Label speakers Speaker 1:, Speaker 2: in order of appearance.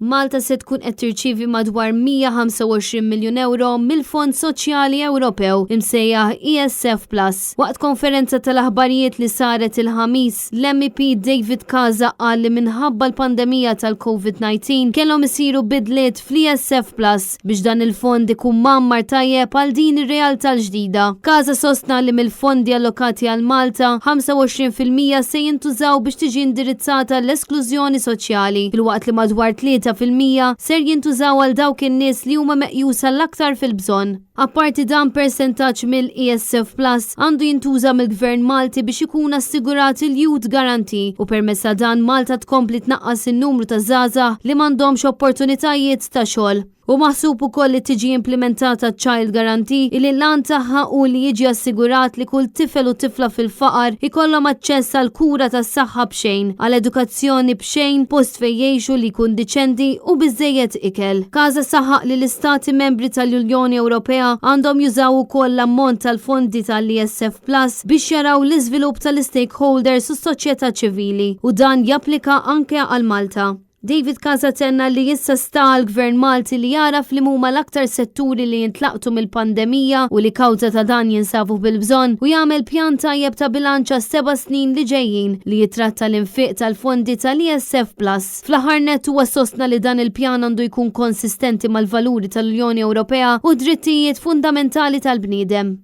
Speaker 1: Malta se tkun qed tirċievi madwar 125 miljun euro mill-Fond Soċjali Ewropew imsejjaħ ESF Plus. Waqt konferenza tal-aħbarijiet li saret il-ħamis, l-MEP David Casa qal li minħabba l-pandemija tal-COVID-19 kellhom isiru bidliet fl-ESF Plus biex dan il-fond ikun mammar tajjeb għal din ir-realtà l-ġdida. Casa sostna li mill-fondi allokati għal Malta 25% se jintużaw biex tiġi indirizzata l-esklużjoni soċjali, filwaqt li madwar 3% ser jintużaw għal dawk in-nies li huma meqjusa l-aktar fil-bżonn. Apparti dan persentaġġ mill-ESF Plus għandu jintuża mill-Gvern Malti biex ikun assigurat il-Youth Guarantee u permessa dan Malta tkompli tnaqqas in-numru ta' żgħażagħ li m'għandhomx opportunitajiet ta' xogħol. U maħsub ukoll li tiġi implementata Child Guarantee li l-lan tagħha u li jiġi assigurat li kull tifel u tifla fil-faqar ikollhom aċċess għal kura tas-saħħa b'xejn, għal edukazzjoni b'xejn, post fejn jgħixu li jkun diċenti u biżejjed ikel. Casa saħaq li l-istati membri tal-Unjoni Ewropea għandhom jużaw ukoll l-ammont tal-fondi tal-ESF Plus biex jaraw l-iżvilupp tal-stakeholders u s-soċjetà ċivili u dan japplika anke għal Malta. David Casa tenna li jissa sta l-Gvern Malti li jaraf li huma l-aktar setturi li jintlaqtu mill-pandemija u li kawża ta' dan jinsabu bil-bżonn u jagħmel pjan tajjeb ta' bilanċa 7 snin li ġejjin li jitratta l-infiq tal-fondi tal-ESF Plus. Fl-aħħar nett huwa sostna li dan il-pjan għandu jkun konsistenti mal-valuri tal-Unjoni Ewropea u drittijiet fundamentali tal-bniedem.